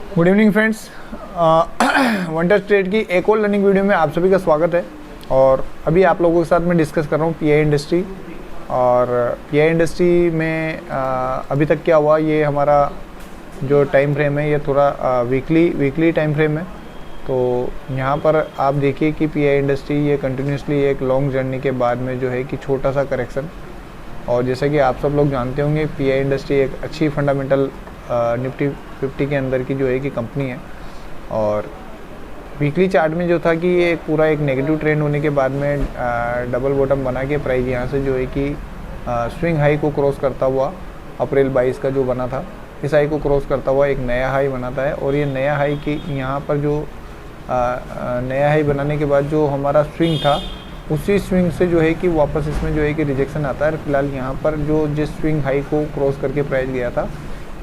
Good evening friends, wonder trade की एक और लर्निंग वीडियो में आप सभी का स्वागत है। और अभी आप लोगों के साथ मैं डिस्कस कर रहा हूँ पीआई इंडस्ट्री। और पीआई इंडस्ट्री में अभी तक क्या हुआ, ये हमारा जो टाइम फ्रेम है ये थोड़ा वीकली टाइम फ्रेम है। तो यहाँ पर आप देखिए कि पीआई इंडस्ट्री ये कंटिन्यूसली एक लॉन्ग जर्नी के बाद में जो है कि छोटा सा करेक्शन। और जैसा कि आप सब लोग जानते होंगे, पीआई इंडस्ट्री एक अच्छी फंडामेंटल निफ्टी 50 के अंदर की जो है कि कंपनी है। और वीकली चार्ट में जो था कि ये पूरा एक नेगेटिव ट्रेंड होने के बाद में डबल बॉटम बना के प्राइस यहाँ से जो है कि स्विंग हाई को क्रॉस करता हुआ अप्रैल 22 का जो बना था, इस हाई को क्रॉस करता हुआ एक नया हाई बनाता है। और ये नया हाई की यहाँ पर जो नया हाई बनाने के बाद जो हमारा स्विंग था, उसी स्विंग से जो है कि वापस इसमें जो है कि रिजेक्शन आता है। फिलहाल यहाँ पर जो जिस स्विंग हाई को क्रॉस करके प्राइस गया था,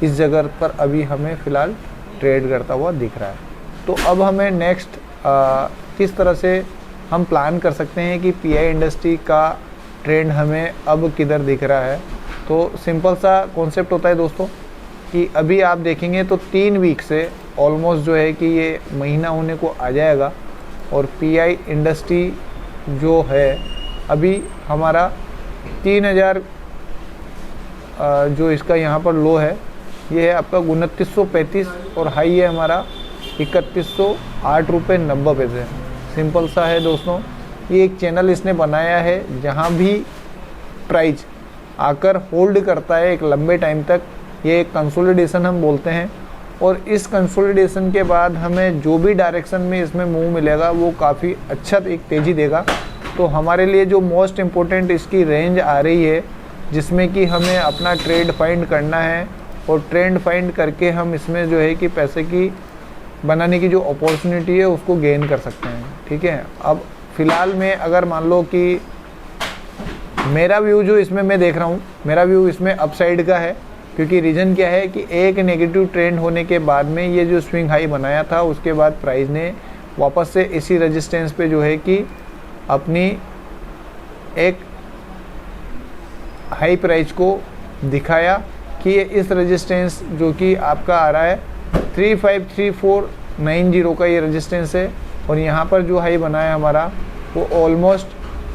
इस जगह पर अभी हमें फ़िलहाल ट्रेड करता हुआ दिख रहा है। तो अब हमें नेक्स्ट किस तरह से हम प्लान कर सकते हैं कि पीआई इंडस्ट्री का ट्रेंड हमें अब किधर दिख रहा है। तो सिंपल सा कॉन्सेप्ट होता है दोस्तों कि अभी आप देखेंगे तो 3 वीक से ऑलमोस्ट जो है कि ये महीना होने को आ जाएगा। और पीआई इंडस्ट्री जो है अभी हमारा 3000 जो इसका यहाँ पर लो है, ये है आपका 2935 और हाई है हमारा 3108 रुपये 90 पैसे। सिंपल सा है दोस्तों, ये एक चैनल इसने बनाया है जहाँ भी प्राइस आकर होल्ड करता है एक लंबे टाइम तक, ये एक कंसोलिडेशन हम बोलते हैं। और इस कंसोलिडेशन के बाद हमें जो भी डायरेक्शन में इसमें मूव मिलेगा वो काफ़ी अच्छा एक तेज़ी देगा। तो हमारे लिए जो मोस्ट इम्पोर्टेंट इसकी रेंज आ रही है, जिसमें कि हमें अपना ट्रेड फाइंड करना है और ट्रेंड फाइंड करके हम इसमें जो है कि पैसे की बनाने की जो अपॉर्चुनिटी है उसको गेन कर सकते हैं। ठीक है, अब फ़िलहाल में अगर मान लो कि मेरा व्यू जो इसमें मैं देख रहा हूँ, मेरा व्यू इसमें अपसाइड का है। क्योंकि रीज़न क्या है कि एक नेगेटिव ट्रेंड होने के बाद में ये जो स्विंग हाई बनाया था, उसके बाद प्राइस ने वापस से इसी रेजिस्टेंस पे जो है कि अपनी एक हाई प्राइस को दिखाया कि ये इस रेजिस्टेंस जो कि आपका आ रहा है 353490 का ये रेजिस्टेंस है। और यहाँ पर जो हाई बना है हमारा वो ऑलमोस्ट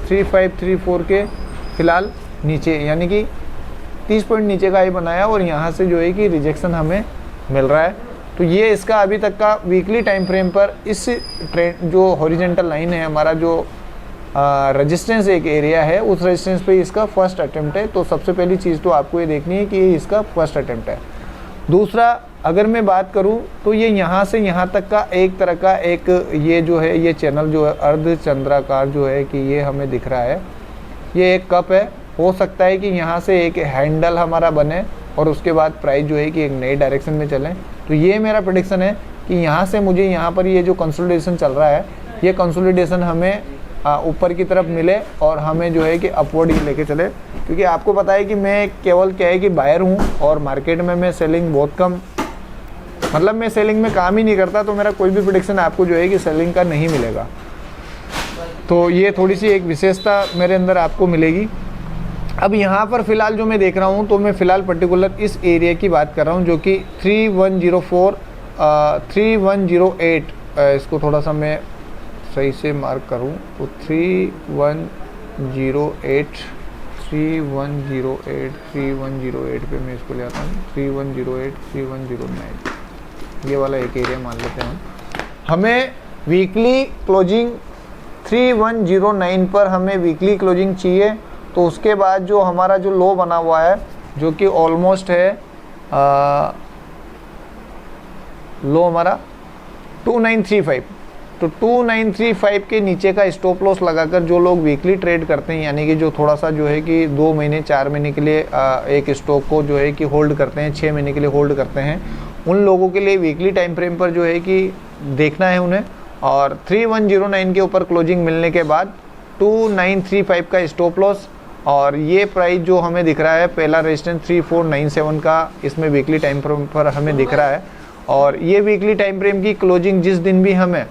3534 के फ़िलहाल नीचे, यानी कि 30 पॉइंट नीचे का हाई बनाया। और यहाँ से जो है कि रिजेक्शन हमें मिल रहा है। तो ये इसका अभी तक का वीकली टाइम फ्रेम पर इस ट्रेंड जो हॉरिजॉन्टल लाइन है हमारा, जो रेजिस्टेंस एक एरिया है, उस रेजिस्टेंस पे इसका फर्स्ट अटेम्प्ट है। तो सबसे पहली चीज़ तो आपको ये देखनी है कि ये इसका फर्स्ट अटेम्प्ट है। दूसरा, अगर मैं बात करूं तो ये यहाँ से यहाँ तक का एक तरह का एक ये जो है ये चैनल जो है अर्धचंद्राकार जो है कि ये हमें दिख रहा है, ये एक कप है। हो सकता है कि यहाँ से एक हैंडल हमारा बने और उसके बाद प्राइस जो है कि एक नई डायरेक्शन में चलें। तो ये मेरा प्रेडिक्शन है कि यहाँ से मुझे यहाँ पर ये जो कंसोलिडेशन चल रहा है, ये कंसोलिडेशन हमें ऊपर की तरफ मिले और हमें जो है कि अपवर्ड ही लेके चले। क्योंकि आपको पता है कि मैं केवल क्या है कि बायर हूँ और मार्केट में मैं सेलिंग बहुत कम, मतलब मैं सेलिंग में काम ही नहीं करता। तो मेरा कोई भी प्रेडिक्शन आपको जो है कि सेलिंग का नहीं मिलेगा। तो ये थोड़ी सी एक विशेषता मेरे अंदर आपको मिलेगी। अब यहाँ पर फ़िलहाल जो मैं देख रहा हूँ, तो मैं फ़िलहाल पर्टिकुलर इस एरिया की बात कर रहा हूँ जो कि 3104 3108, इसको थोड़ा सा मैं सही से मार्क करूं तो 3108 पे मैं इसको ले आता हूँ। 3108 3109 ये वाला एक एरिया मान लेते हैं। हमें वीकली क्लोजिंग 3109 पर हमें वीकली क्लोजिंग चाहिए। तो उसके बाद जो हमारा जो लो बना हुआ है, जो कि ऑलमोस्ट है लो हमारा 2935, तो 2935 के नीचे का स्टॉप लॉस लगाकर जो लोग वीकली ट्रेड करते हैं, यानी कि जो थोड़ा सा जो है कि 2 महीने 4 महीने के लिए एक स्टॉक को जो है कि होल्ड करते हैं, 6 महीने के लिए होल्ड करते हैं, उन लोगों के लिए वीकली टाइम फ्रेम पर जो है कि देखना है उन्हें। और 3109 के ऊपर क्लोजिंग मिलने के बाद 2935 का स्टॉप लॉस, और ये प्राइस जो हमें दिख रहा है पहला रेजिस्टेंस 3497 का इसमें वीकली टाइम फ्रेम पर हमें दिख रहा है। और ये वीकली टाइम फ्रेम की क्लोजिंग जिस दिन भी हमें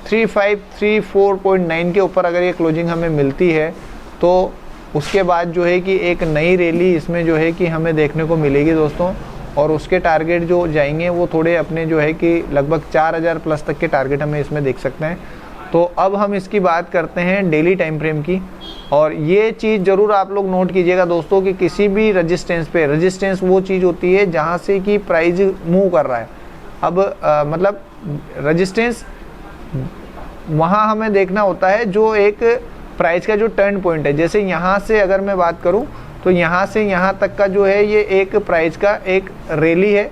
3534.9 के ऊपर अगर ये क्लोजिंग हमें मिलती है, तो उसके बाद जो है कि एक नई रैली इसमें जो है कि हमें देखने को मिलेगी दोस्तों। और उसके टारगेट जो जाएंगे वो थोड़े अपने जो है कि लगभग 4000 प्लस तक के टारगेट हमें इसमें देख सकते हैं। तो अब हम इसकी बात करते हैं डेली टाइम फ्रेम की। और ये चीज़ ज़रूर आप लोग नोट कीजिएगा दोस्तों कि किसी भी रजिस्टेंस पे, रजिस्टेंस वो चीज़ होती है जहाँ से कि प्राइस मूव कर रहा है। अब मतलब रजिस्टेंस वहाँ हमें देखना होता है जो एक प्राइस का जो टर्न पॉइंट है। जैसे यहाँ से अगर मैं बात करूँ तो यहाँ से यहाँ तक का जो है ये एक प्राइस का एक रैली है,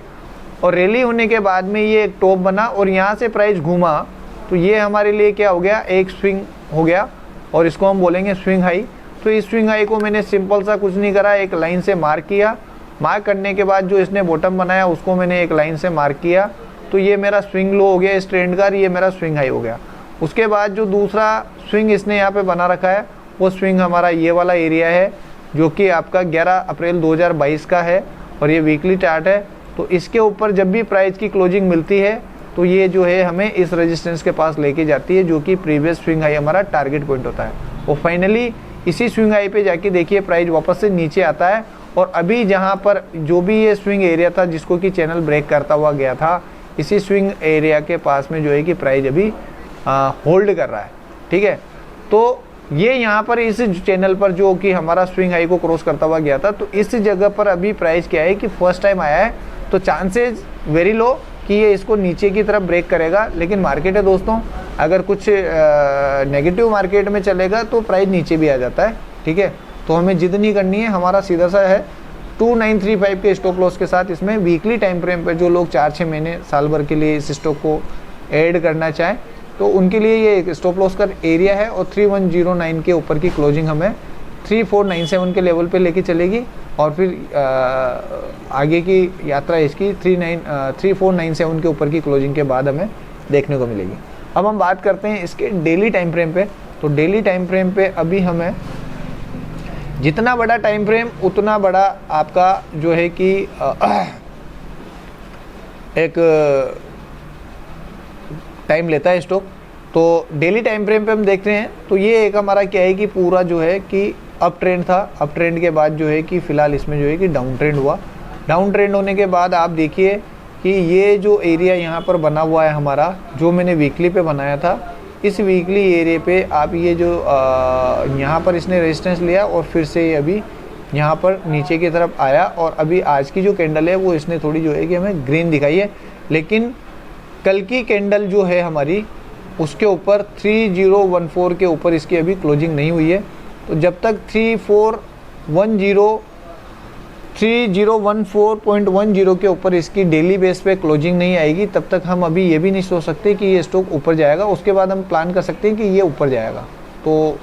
और रैली होने के बाद में ये एक टॉप बना और यहाँ से प्राइस घूमा, तो ये हमारे लिए क्या हो गया, एक स्विंग हो गया, और इसको हम बोलेंगे स्विंग हाई। तो इस स्विंग हाई को मैंने सिंपल सा कुछ नहीं करा, एक लाइन से मार्क किया, मार्क करने के बाद जो इसने बॉटम बनाया उसको मैंने एक लाइन से मार्क किया, तो ये मेरा स्विंग लो हो गया इस ट्रेंड का, ये मेरा स्विंग हाई हो गया। उसके बाद जो दूसरा स्विंग इसने यहाँ पे बना रखा है वो स्विंग हमारा ये वाला एरिया है जो कि आपका 11 अप्रैल 2022 का है, और ये वीकली चार्ट है। तो इसके ऊपर जब भी प्राइस की क्लोजिंग मिलती है तो ये जो है हमें इस रेजिस्टेंस के पास लेके जाती है, जो कि प्रीवियस स्विंग हाई हमारा टारगेट पॉइंट होता है। और फाइनली इसी स्विंग हाई पे जाके देखिए प्राइस वापस से नीचे आता है, और अभी जहाँ पर जो भी ये स्विंग एरिया था जिसको कि चैनल ब्रेक करता हुआ गया था, इसी स्विंग एरिया के पास में जो है कि प्राइस अभी होल्ड कर रहा है। ठीक है, तो ये यहाँ पर इस चैनल पर जो कि हमारा स्विंग हाई को क्रॉस करता हुआ गया था, तो इस जगह पर अभी प्राइस क्या है कि फर्स्ट टाइम आया है, तो चांसेस वेरी लो कि ये इसको नीचे की तरफ ब्रेक करेगा। लेकिन मार्केट है दोस्तों, अगर कुछ नेगेटिव मार्केट में चलेगा तो प्राइस नीचे भी आ जाता है। ठीक है, तो हमें जिद नहीं करनी है, हमारा सीधा सा है 2935 के स्टॉप लॉस के साथ इसमें वीकली टाइम फ्रेम पर जो लोग 4-6 महीने साल भर के लिए इस स्टॉक को ऐड करना चाहें तो उनके लिए ये एक स्टॉप लॉस का एरिया है। और 3109 के ऊपर की क्लोजिंग हमें 3497 के लेवल पे लेके चलेगी, और फिर आगे की यात्रा इसकी 3497 के ऊपर की क्लोजिंग के बाद हमें देखने को मिलेगी। अब हम बात करते हैं इसके डेली टाइम फ्रेम पे। तो डेली टाइम फ्रेम पे अभी हमें जितना बड़ा टाइम फ्रेम उतना बड़ा आपका जो है कि एक टाइम लेता है स्टॉक। तो डेली टाइम फ्रेम पे हम देखते हैं तो ये एक हमारा क्या है कि पूरा जो है कि अप ट्रेंड था, अप ट्रेंड के बाद जो है कि फ़िलहाल इसमें जो है कि डाउन ट्रेंड हुआ। डाउन ट्रेंड होने के बाद आप देखिए कि ये जो एरिया यहाँ पर बना हुआ है हमारा, जो मैंने वीकली पे बनाया था, इस वीकली एरिया पे आप ये जो यहाँ पर इसने रेजिस्टेंस लिया और फिर से ये अभी यहाँ पर नीचे की तरफ आया, और अभी आज की जो कैंडल है वो इसने थोड़ी जो है कि हमें ग्रीन दिखाई है। लेकिन कल की कैंडल जो है हमारी उसके ऊपर 3014 के ऊपर इसकी अभी क्लोजिंग नहीं हुई है। तो जब तक 3014.10 के ऊपर इसकी डेली बेस पे क्लोजिंग नहीं आएगी, तब तक हम अभी ये भी नहीं सोच सकते कि ये स्टॉक ऊपर जाएगा। उसके बाद हम प्लान कर सकते हैं कि ये ऊपर जाएगा। तो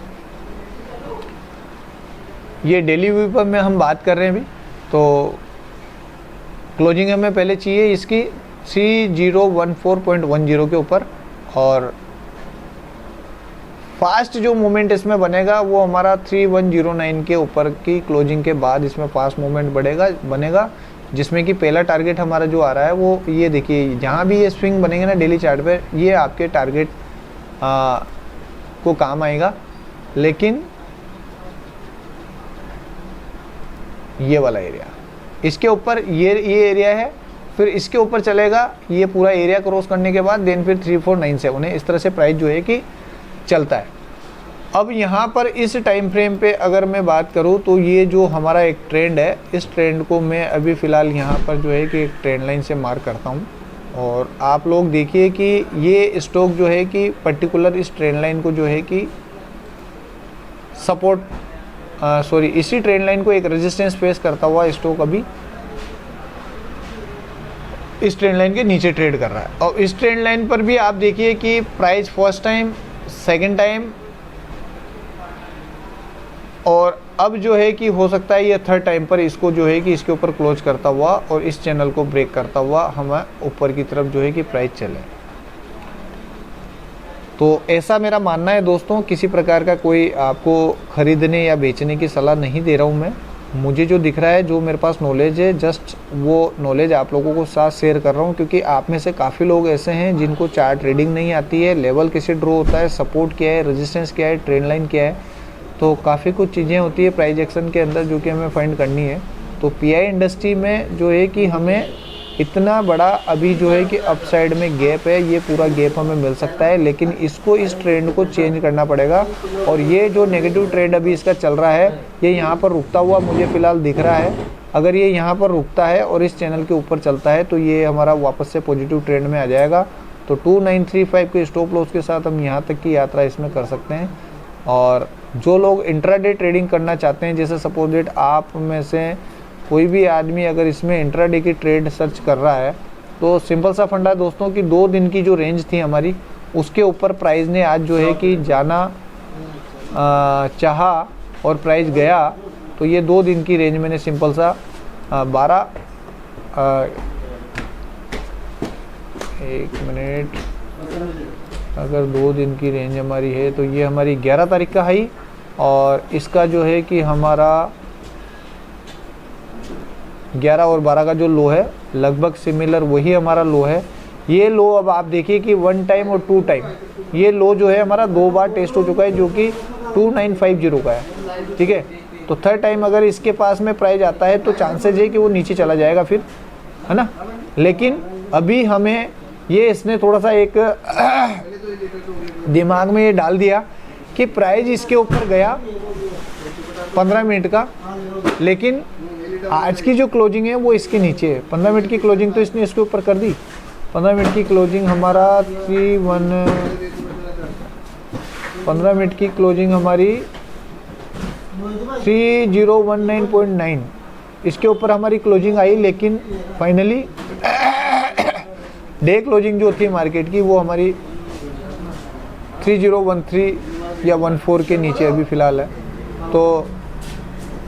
ये डेली व्यू पर में हम बात कर रहे हैं अभी। तो क्लोजिंग हमें पहले चाहिए इसकी 3014.10 के ऊपर, और फास्ट जो मूवमेंट इसमें बनेगा वो हमारा 3109 के ऊपर की क्लोजिंग के बाद इसमें फास्ट मूवमेंट बनेगा, जिसमें कि पहला टारगेट हमारा जो आ रहा है वो ये देखिए, जहाँ भी ये स्विंग बनेंगे ना डेली चार्ट पे, ये आपके टारगेट को काम आएगा। लेकिन ये वाला एरिया, इसके ऊपर ये एरिया है, फिर इसके ऊपर चलेगा, ये पूरा एरिया क्रॉस करने के बाद देन फिर 3497 है। इस तरह से प्राइस जो है कि चलता है। अब यहाँ पर इस टाइम फ्रेम पे अगर मैं बात करूँ तो ये जो हमारा एक ट्रेंड है, इस ट्रेंड को मैं अभी फ़िलहाल यहाँ पर जो है कि एक ट्रेंड लाइन से मार्क करता हूँ, और आप लोग देखिए कि ये स्टॉक जो है कि पर्टिकुलर इस ट्रेंड लाइन को जो है कि इसी ट्रेंड लाइन को एक रेजिस्टेंस फेस करता हुआ स्टॉक अभी इस ट्रेंड लाइन के नीचे ट्रेड कर रहा है। और इस ट्रेंड लाइन पर भी आप देखिए कि price first time, second time, और अब जो है कि हो सकता है ये थर्ड टाइम पर इसको जो है कि इसके ऊपर क्लोज करता हुआ और इस चैनल को ब्रेक करता हुआ हमें ऊपर की तरफ जो है कि प्राइस चले। तो ऐसा मेरा मानना है दोस्तों, किसी प्रकार का कोई आपको ख़रीदने या बेचने की सलाह नहीं दे रहा हूँ मैं। मुझे जो दिख रहा है, जो मेरे पास नॉलेज है, जस्ट वो नॉलेज आप लोगों को साथ शेयर कर रहा हूँ, क्योंकि आप में से काफ़ी लोग ऐसे हैं जिनको चार्ट रीडिंग नहीं आती है, लेवल कैसे ड्रॉ होता है, सपोर्ट क्या है, रेजिस्टेंस क्या है, ट्रेंड लाइन क्या है। तो काफ़ी कुछ चीज़ें होती है प्राइस एक्शन के अंदर जो कि हमें फाइंड करनी है। तो पीआई इंडस्ट्री में जो है कि हमें इतना बड़ा अभी जो है कि अपसाइड में गैप है, ये पूरा गैप हमें मिल सकता है, लेकिन इसको इस ट्रेंड को चेंज करना पड़ेगा। और ये जो नेगेटिव ट्रेंड अभी इसका चल रहा है, ये यहाँ पर रुकता हुआ मुझे फ़िलहाल दिख रहा है। अगर ये यहाँ पर रुकता है और इस चैनल के ऊपर चलता है तो ये हमारा वापस से पॉजिटिव ट्रेंड में आ जाएगा। तो 2935 के स्टॉप लॉस के साथ हम यहाँ तक की यात्रा इसमें कर सकते हैं। और जो लोग इंट्राडे ट्रेडिंग करना चाहते हैं, जैसे सपोज डेट आप में से कोई भी आदमी अगर इसमें इंट्राडे की ट्रेड सर्च कर रहा है, तो सिंपल सा फंडा दोस्तों कि 2 दिन की जो रेंज थी हमारी, उसके ऊपर प्राइस ने आज जो है कि जाना चाहा और प्राइस गया। तो ये 2 दिन की रेंज मैंने सिंपल सा 1 मिनट, अगर 2 दिन की रेंज हमारी है तो ये हमारी 11 तारीख का हाई, और इसका जो है कि हमारा 11 और 12 का जो लो है लगभग सिमिलर वही हमारा लो है। ये लो अब आप देखिए कि 1 टाइम और 2 टाइम, ये लो जो है हमारा 2 बार टेस्ट हो चुका है, जो कि 2950 का है। ठीक है, तो थर्ड टाइम अगर इसके पास में प्राइस आता है तो चांसेज है कि वो नीचे चला जाएगा फिर, है ना। लेकिन अभी हमें ये इसने थोड़ा सा एक दिमाग में ये डाल दिया कि प्राइस इसके ऊपर गया 15 मिनट का, लेकिन आज की जो क्लोजिंग है वो इसके नीचे है। 15 मिनट की क्लोजिंग तो इसने इसके ऊपर कर दी। 15 मिनट की क्लोजिंग हमारा 15 मिनट की क्लोजिंग हमारी 3019.9 इसके ऊपर हमारी क्लोजिंग आई, लेकिन फाइनली डे क्लोजिंग जो थी मार्केट की वो हमारी 3013 या 14 के नीचे अभी फ़िलहाल है। तो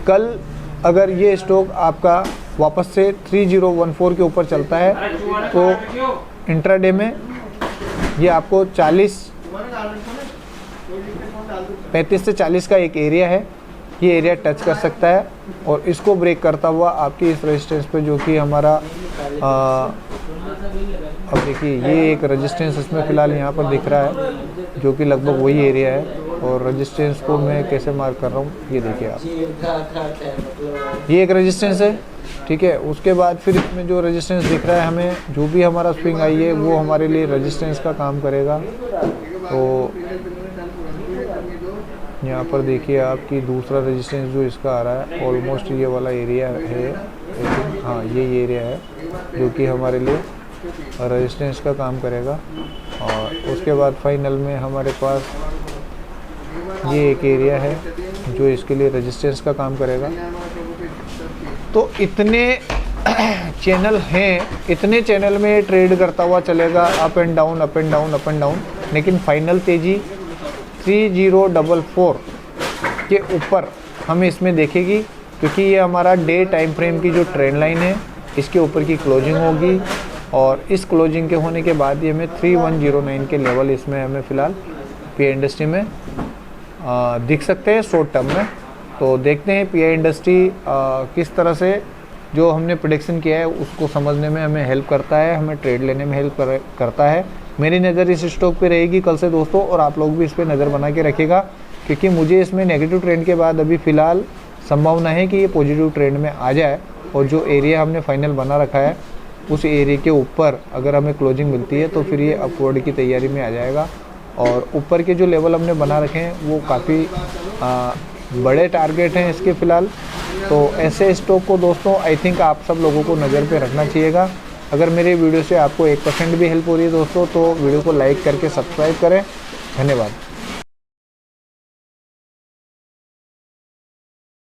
कल अगर ये स्टॉक आपका वापस से 3014 के ऊपर चलता है तो इंट्राडे में ये आपको 35 से 40 का एक एरिया है, ये एरिया टच कर सकता है। और इसको ब्रेक करता हुआ आपकी इस रेजिस्टेंस पे जो कि हमारा अब देखिए ये एक रेजिस्टेंस इसमें फ़िलहाल यहाँ पर दिख रहा है, जो कि लगभग वही एरिया है। और रेजिस्टेंस को मैं कैसे मार्क कर रहा हूँ, ये देखिए आप, ये एक रेजिस्टेंस है। ठीक है, उसके बाद फिर इसमें जो रेजिस्टेंस दिख रहा है हमें, जो भी हमारा स्विंग आई है वो हमारे लिए रेजिस्टेंस का काम करेगा। तो यहाँ पर देखिए आपकी दूसरा रेजिस्टेंस जो इसका आ रहा है, ऑलमोस्ट ये वाला एरिया है, हाँ ये एरिया है जो कि हमारे लिए रेजिस्टेंस का काम करेगा। और उसके बाद फाइनल में हमारे पास ये एक एरिया है जो इसके लिए रेजिस्टेंस का काम करेगा। तो इतने चैनल हैं, इतने चैनल में ट्रेड करता हुआ चलेगा, up and down up and down up and down, लेकिन फाइनल तेज़ी 3044 के ऊपर हमें इसमें देखेगी, क्योंकि ये हमारा डे टाइम फ्रेम की जो ट्रेंड लाइन है इसके ऊपर की क्लोजिंग होगी। और इस क्लोजिंग के होने के बाद ये हमें 3109 के लेवल इसमें हमें फ़िलहाल पीआई इंडस्ट्री में दिख सकते हैं शॉर्ट टर्म में। तो देखते हैं पीआई इंडस्ट्री किस तरह से जो हमने प्रेडिक्शन किया है उसको समझने में हमें हेल्प करता है, हमें ट्रेड लेने में हेल्प करता है। मेरी नज़र इस स्टॉक पे रहेगी कल से दोस्तों, और आप लोग भी इस पर नज़र बना के रखिएगा, क्योंकि मुझे इसमें नेगेटिव ट्रेंड के बाद अभी फ़िलहाल संभावना है कि ये पॉजिटिव ट्रेंड में आ जाए। और जो एरिया हमने फाइनल बना रखा है उस एरिया के ऊपर अगर हमें क्लोजिंग मिलती है तो फिर ये अपवर्ड की तैयारी में आ जाएगा। और ऊपर के जो लेवल हमने बना रखे हैं वो काफ़ी बड़े टारगेट हैं इसके फ़िलहाल। तो ऐसे स्टॉक को दोस्तों आई थिंक आप सब लोगों को नज़र पे रखना चाहिएगा। अगर मेरे वीडियो से आपको 1% भी हेल्प हो रही है दोस्तों, तो वीडियो को लाइक करके सब्सक्राइब करें। धन्यवाद।